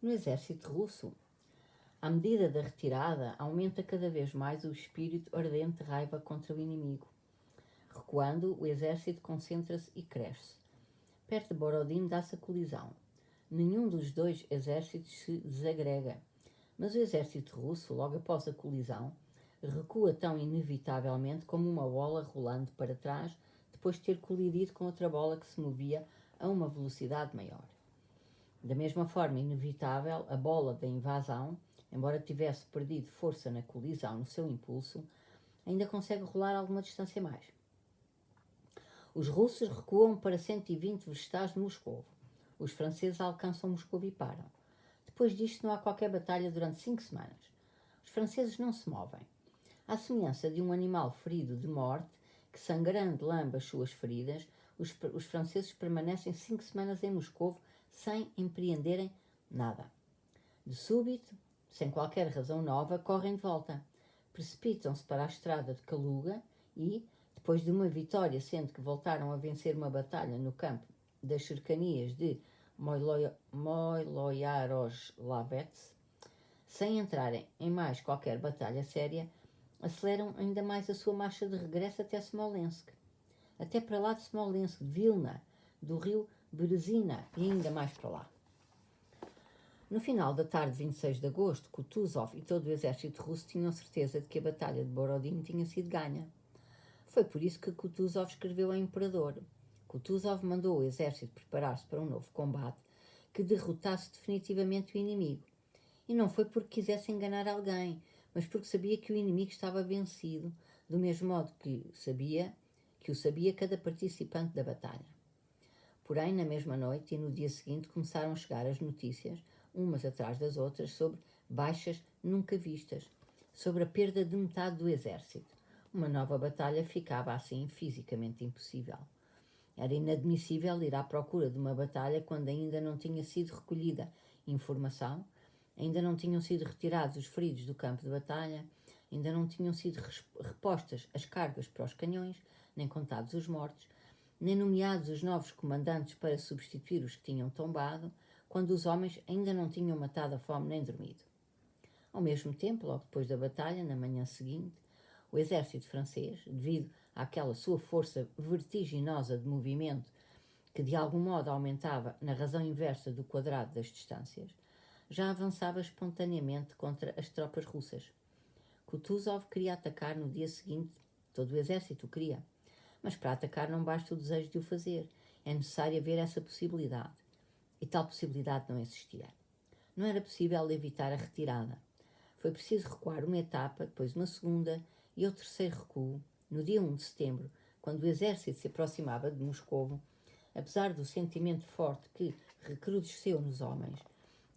No exército russo, à medida da retirada, aumenta cada vez mais o espírito ardente de raiva contra o inimigo. Recuando, o exército concentra-se e cresce. Perto de Borodin dá-se a colisão. Nenhum dos dois exércitos se desagrega, mas o exército russo, logo após a colisão, recua tão inevitavelmente como uma bola rolando para trás depois de ter colidido com outra bola que se movia a uma velocidade maior. Da mesma forma inevitável, a bola da invasão, embora tivesse perdido força na colisão no seu impulso, ainda consegue rolar alguma distância mais. Os russos recuam para 120 verstados de Moscovo. Os franceses alcançam Moscovo e param. Depois disto não há qualquer batalha durante 5 semanas. Os franceses não se movem. À semelhança de um animal ferido de morte, que sangrando lambe as suas feridas, os franceses permanecem 5 semanas em Moscovo sem empreenderem nada. De súbito, sem qualquer razão nova, correm de volta. Precipitam-se para a estrada de Kaluga e, depois de uma vitória, sendo que voltaram a vencer uma batalha no campo das cercanias de Moiloiaroslavets, sem entrarem em mais qualquer batalha séria, aceleram ainda mais a sua marcha de regresso até Smolensk. Até para lá de Smolensk, de Vilna, do rio Berezina e ainda mais para lá. No final da tarde de 26 de agosto, Kutuzov e todo o exército russo tinham certeza de que a batalha de Borodin tinha sido ganha. Foi por isso que Kutuzov escreveu ao imperador. Kutuzov mandou o exército preparar-se para um novo combate que derrotasse definitivamente o inimigo. E não foi porque quisesse enganar alguém, mas porque sabia que o inimigo estava vencido, do mesmo modo que o sabia cada participante da batalha. Porém, na mesma noite e no dia seguinte começaram a chegar as notícias, umas atrás das outras, sobre baixas nunca vistas, sobre a perda de metade do exército. Uma nova batalha ficava assim fisicamente impossível. Era inadmissível ir à procura de uma batalha quando ainda não tinha sido recolhida informação, ainda não tinham sido retirados os feridos do campo de batalha, ainda não tinham sido repostas as cargas para os canhões, nem contados os mortos, nem nomeados os novos comandantes para substituir os que tinham tombado, quando os homens ainda não tinham matado a fome nem dormido. Ao mesmo tempo, logo depois da batalha, na manhã seguinte, o exército francês, devido àquela sua força vertiginosa de movimento que de algum modo aumentava na razão inversa do quadrado das distâncias, já avançava espontaneamente contra as tropas russas. Kutuzov queria atacar no dia seguinte, todo o exército o queria, mas para atacar não basta o desejo de o fazer, é necessário haver essa possibilidade. E tal possibilidade não existia. Não era possível evitar a retirada. Foi preciso recuar uma etapa, depois uma segunda e o terceiro recuo, no dia 1 de setembro, quando o exército se aproximava de Moscovo, apesar do sentimento forte que recrudesceu nos homens.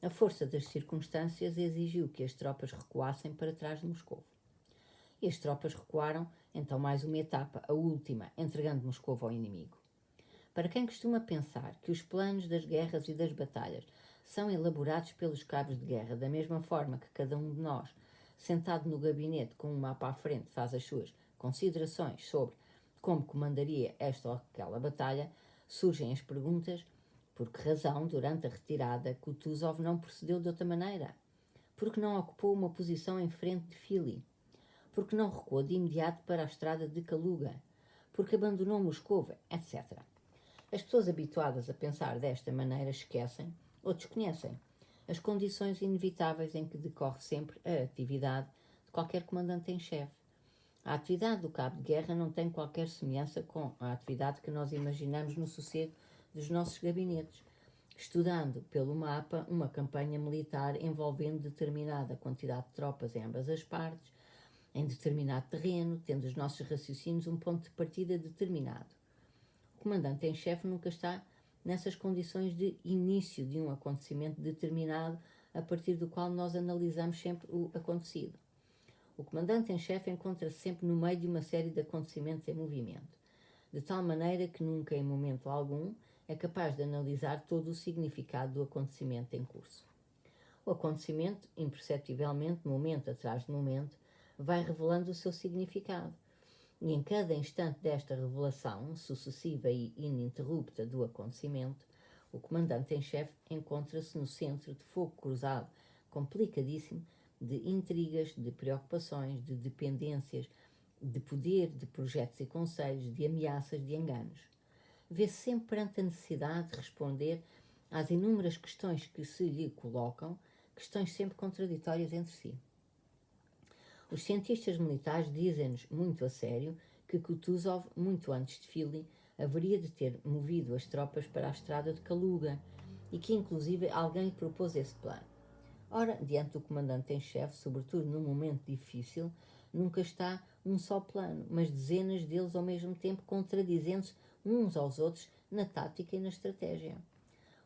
A força das circunstâncias exigiu que as tropas recuassem para trás de Moscovo. E as tropas recuaram, então mais uma etapa, a última, entregando Moscovo ao inimigo. Para quem costuma pensar que os planos das guerras e das batalhas são elaborados pelos cabos de guerra da mesma forma que cada um de nós, sentado no gabinete com um mapa à frente, faz as suas considerações sobre como comandaria esta ou aquela batalha, surgem as perguntas: por que razão, durante a retirada, Kutuzov não procedeu de outra maneira? Por que não ocupou uma posição em frente de Fili? Por que não recuou de imediato para a estrada de Kaluga? Por que abandonou Moscou, etc. As pessoas habituadas a pensar desta maneira esquecem ou desconhecem as condições inevitáveis em que decorre sempre a atividade de qualquer comandante em chefe. A atividade do cabo de guerra não tem qualquer semelhança com a atividade que nós imaginamos no sossego dos nossos gabinetes, estudando pelo mapa uma campanha militar envolvendo determinada quantidade de tropas em ambas as partes, em determinado terreno, tendo os nossos raciocínios um ponto de partida determinado. O comandante em chefe nunca está nessas condições de início de um acontecimento determinado a partir do qual nós analisamos sempre o acontecido. O comandante em chefe encontra-se sempre no meio de uma série de acontecimentos em movimento, de tal maneira que nunca, em momento algum, é capaz de analisar todo o significado do acontecimento em curso. O acontecimento, imperceptivelmente, momento atrás de momento, vai revelando o seu significado. E em cada instante desta revelação, sucessiva e ininterrupta do acontecimento, O comandante em chefe encontra-se no centro de fogo cruzado complicadíssimo de intrigas, de preocupações, de dependências, de poder, de projetos e conselhos, de ameaças, de enganos. Vê-se sempre perante a necessidade de responder às inúmeras questões que se lhe colocam, questões sempre contraditórias entre si. Os cientistas militares dizem-nos muito a sério que Kutuzov, muito antes de Filly, haveria de ter movido as tropas para a estrada de Kaluga e que, inclusive, alguém lhe propôs esse plano. Ora, diante do comandante em chefe, sobretudo num momento difícil, nunca está um só plano, mas dezenas deles ao mesmo tempo, contradizendo-se uns aos outros na tática e na estratégia.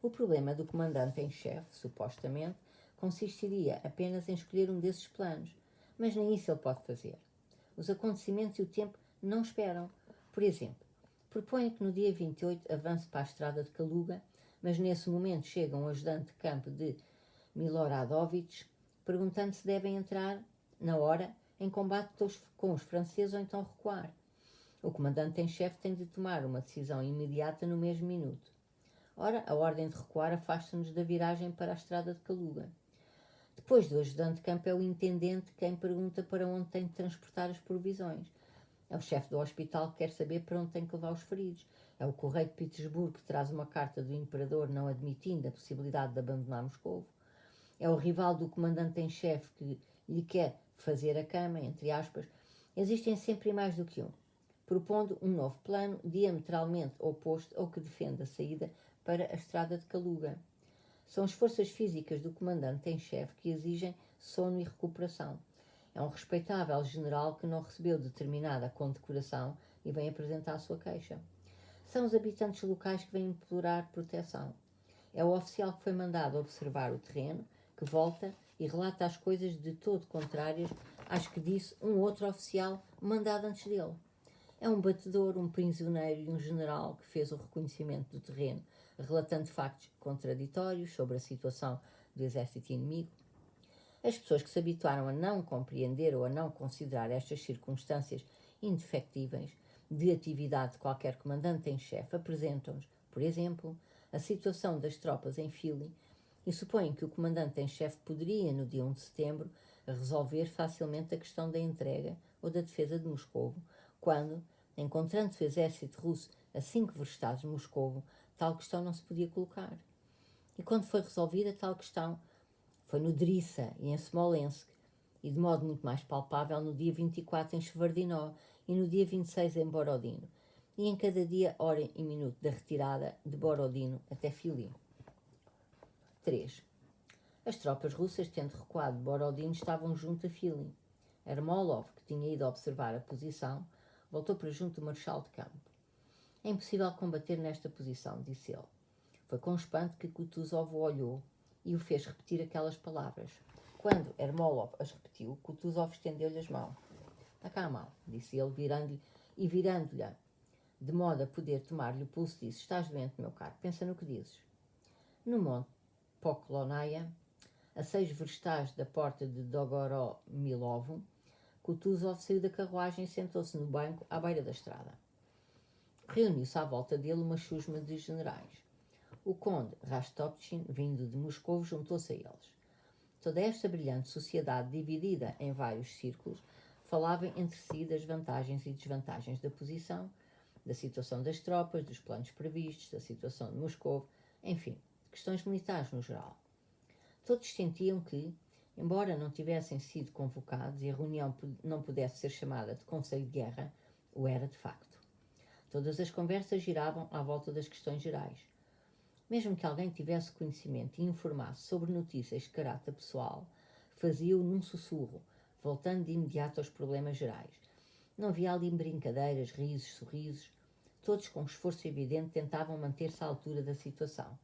O problema do comandante em chefe, supostamente, consistiria apenas em escolher um desses planos, mas nem isso ele pode fazer. Os acontecimentos e o tempo não esperam. Por exemplo, propõe que no dia 28 avance para a estrada de Kaluga, mas nesse momento chega um ajudante de campo de Miloradovich, perguntando se devem entrar, na hora, em combate com os franceses ou então recuar. O comandante em chefe tem de tomar uma decisão imediata no mesmo minuto. Ora, a ordem de recuar afasta-nos da viragem para a estrada de Kaluga. Depois do ajudante de campo é o intendente quem pergunta para onde tem de transportar as provisões. É o chefe do hospital que quer saber para onde tem que levar os feridos. É o correio de Petersburgo que traz uma carta do imperador não admitindo a possibilidade de abandonar Moscou. É o rival do comandante em chefe que lhe quer fazer a cama, entre aspas. Existem sempre mais do que um, propondo um novo plano diametralmente oposto ao que defende a saída para a estrada de Kaluga. São as forças físicas do comandante em chefe que exigem sono e recuperação. É um respeitável general que não recebeu determinada condecoração e vem apresentar a sua queixa. São os habitantes locais que vêm implorar proteção. É o oficial que foi mandado observar o terreno, que volta e relata as coisas de todo contrárias às que disse um outro oficial mandado antes dele. É um batedor, um prisioneiro e um general que fez o reconhecimento do terreno, relatando factos contraditórios sobre a situação do exército inimigo. As pessoas que se habituaram a não compreender ou a não considerar estas circunstâncias indefectíveis de atividade de qualquer comandante em chefe apresentam-nos, por exemplo, a situação das tropas em Filly e supõem que o comandante em chefe poderia, no dia 1 de setembro, resolver facilmente a questão da entrega ou da defesa de Moscovo, quando, encontrando-se o exército russo a 5 verstados de Moscovo, tal questão não se podia colocar. E quando foi resolvida tal questão, foi no Drissa e em Smolensk, e de modo muito mais palpável no dia 24 em Shevardino e no dia 26 em Borodino, e em cada dia, hora e minuto da retirada de Borodino até Filly. 3. As tropas russas, tendo recuado de Borodino, estavam junto a Filly. Ermolov, que tinha ido observar a posição, voltou para junto do marechal de campo. É impossível combater nesta posição, disse ele. Foi com espanto que Kutuzov o olhou e o fez repetir aquelas palavras. Quando Ermolov as repetiu, Kutuzov estendeu-lhe as mãos. "Dá cá a mão", disse ele, virando-lhe, de modo a poder tomar-lhe o pulso, disse: "Estás doente, meu caro, pensa no que dizes." No monte Poklonaya, a 6 verstás da porta de Dogoromilovo, Kutuzov saiu da carruagem e sentou-se no banco à beira da estrada. Reuniu-se à volta dele uma chusma de generais. O conde Rastopchin, vindo de Moscou, juntou-se a eles. Toda esta brilhante sociedade, dividida em vários círculos, falava entre si das vantagens e desvantagens da posição, da situação das tropas, dos planos previstos, da situação de Moscou, enfim, questões militares no geral. Todos sentiam que, embora não tivessem sido convocados e a reunião não pudesse ser chamada de Conselho de Guerra, o era de facto. Todas as conversas giravam à volta das questões gerais. Mesmo que alguém tivesse conhecimento e informasse sobre notícias de caráter pessoal, fazia-o num sussurro, voltando de imediato aos problemas gerais. Não havia ali brincadeiras, risos, sorrisos. Todos, com esforço evidente, tentavam manter-se à altura da situação.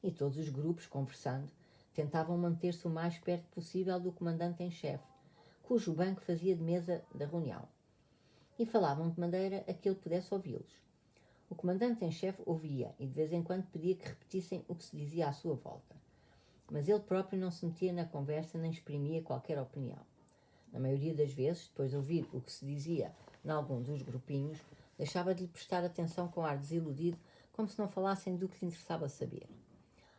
E todos os grupos, conversando, tentavam manter-se o mais perto possível do comandante em chefe, cujo banco fazia de mesa da reunião. E falavam de maneira a que ele pudesse ouvi-los. O comandante em chefe ouvia e de vez em quando pedia que repetissem o que se dizia à sua volta. Mas ele próprio não se metia na conversa nem exprimia qualquer opinião. Na maioria das vezes, depois de ouvir o que se dizia em algum dos grupinhos, deixava de lhe prestar atenção com ar desiludido, como se não falassem do que lhe interessava saber.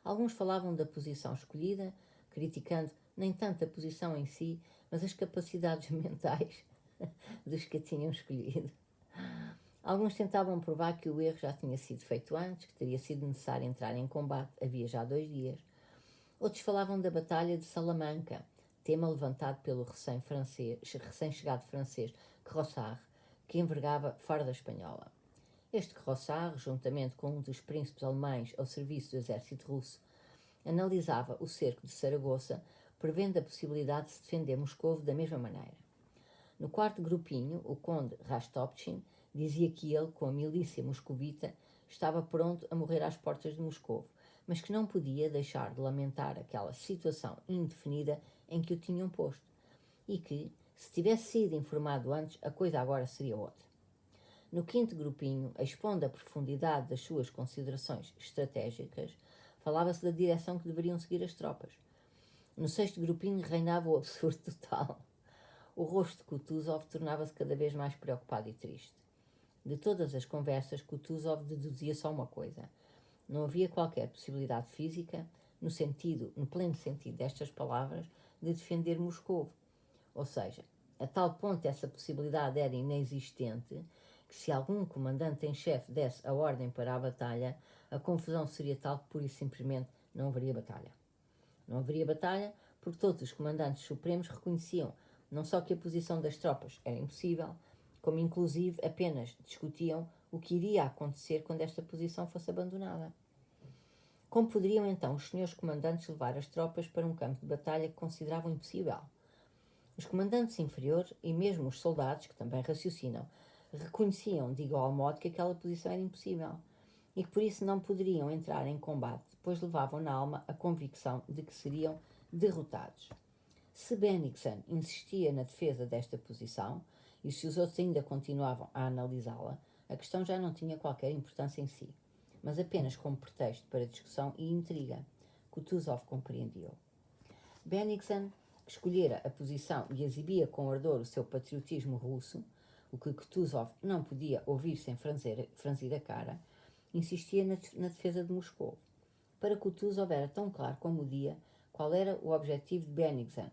Alguns falavam da posição escolhida, criticando nem tanto a posição em si, mas as capacidades mentais dos que a tinham escolhido. Alguns tentavam provar que o erro já tinha sido feito antes, que teria sido necessário entrar em combate havia já 2 dias. Outros falavam da Batalha de Salamanca, tema levantado pelo recém-chegado francês Crossard, que envergava farda espanhola. Este Crossard, juntamente com um dos príncipes alemães ao serviço do exército russo, analisava o cerco de Saragoça, prevendo a possibilidade de se defender Moscovo da mesma maneira. No quarto grupinho, o conde Rastopchin dizia que ele, com a milícia moscovita, estava pronto a morrer às portas de Moscovo, mas que não podia deixar de lamentar aquela situação indefinida em que o tinham posto, e que, se tivesse sido informado antes, a coisa agora seria outra. No quinto grupinho, expondo a profundidade das suas considerações estratégicas, falava-se da direção que deveriam seguir as tropas. No sexto grupinho reinava o absurdo total. O rosto de Kutuzov tornava-se cada vez mais preocupado e triste. De todas as conversas, Kutuzov deduzia só uma coisa: não havia qualquer possibilidade física, no pleno sentido destas palavras, de defender Moscovo. Ou seja, a tal ponto essa possibilidade era inexistente que, se algum comandante em chefe desse a ordem para a batalha, a confusão seria tal que pura e simplesmente não haveria batalha. Não haveria batalha porque todos os comandantes supremos reconheciam não só que a posição das tropas era impossível, como inclusive apenas discutiam o que iria acontecer quando esta posição fosse abandonada. Como poderiam então os senhores comandantes levar as tropas para um campo de batalha que consideravam impossível? Os comandantes inferiores e mesmo os soldados, que também raciocinam, reconheciam de igual modo que aquela posição era impossível e que por isso não poderiam entrar em combate, pois levavam na alma a convicção de que seriam derrotados. Se Bennigsen insistia na defesa desta posição, e se os outros ainda continuavam a analisá-la, a questão já não tinha qualquer importância em si, mas apenas como pretexto para discussão e intriga. Kutuzov compreendeu. Bennigsen, que escolhera a posição e exibia com ardor o seu patriotismo russo, o que Kutuzov não podia ouvir sem franzir a cara, insistia na defesa de Moscou. Para Kutuzov era tão claro como o dia qual era o objetivo de Bennigsen.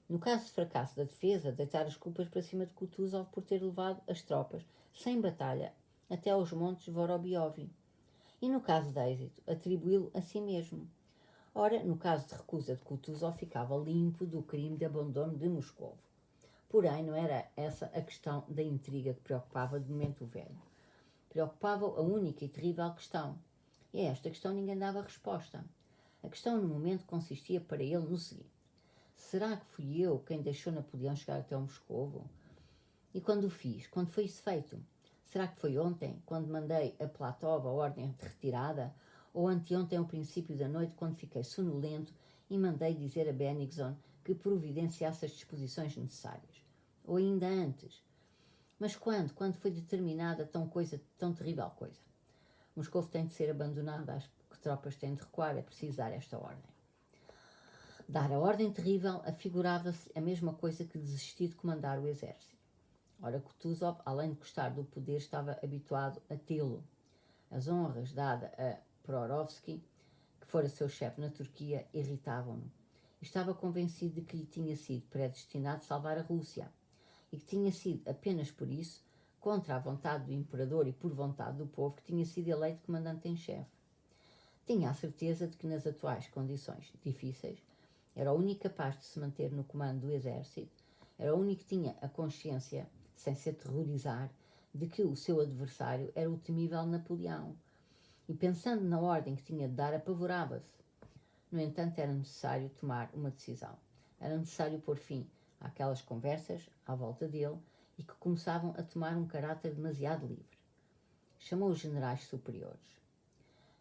No caso de fracasso da defesa, deitar as culpas para cima de Kutuzov por ter levado as tropas, sem batalha, até aos montes Vorobiovi. E no caso de êxito, atribuí-lo a si mesmo. Ora, no caso de recusa de Kutuzov, ficava limpo do crime de abandono de Moscovo. Porém, não era essa a questão da intriga que preocupava de momento o velho. Preocupava-o a única e terrível questão. E a esta questão ninguém dava resposta. A questão no momento consistia para ele no seguinte: será que fui eu quem deixou Napoleão chegar até o Moscovo? E quando o fiz? Quando foi isso feito? Será que foi ontem, quando mandei a Platov a ordem de retirada? Ou anteontem, ao princípio da noite, quando fiquei sonolento e mandei dizer a Bennigsen que providenciasse as disposições necessárias? Ou ainda antes? Mas quando? Quando foi determinada tão terrível coisa? Moscovo tem de ser abandonada, as tropas têm de recuar, é preciso dar esta ordem. Dar a ordem terrível afigurava-se a mesma coisa que desistir de comandar o exército. Ora, Kutuzov, além de gostar do poder, estava habituado a tê-lo. As honras dadas a Prohorovski, que fora seu chefe na Turquia, irritavam-no. Estava convencido de que lhe tinha sido predestinado salvar a Rússia e que tinha sido apenas por isso, contra a vontade do imperador e por vontade do povo, que tinha sido eleito comandante em chefe. Tinha a certeza de que nas atuais condições difíceis era o único capaz de se manter no comando do exército, era o único que tinha a consciência, sem se aterrorizar, de que o seu adversário era o temível Napoleão. E pensando na ordem que tinha de dar, apavorava-se. No entanto, era necessário tomar uma decisão. Era necessário pôr fim àquelas conversas à volta dele e que começavam a tomar um caráter demasiado livre. Chamou os generais superiores.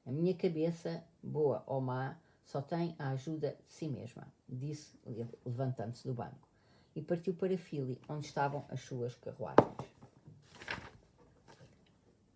A minha cabeça, boa ou má, só tem a ajuda de si mesma, disse ele, levantando-se do banco, e partiu para Fili, onde estavam as suas carruagens.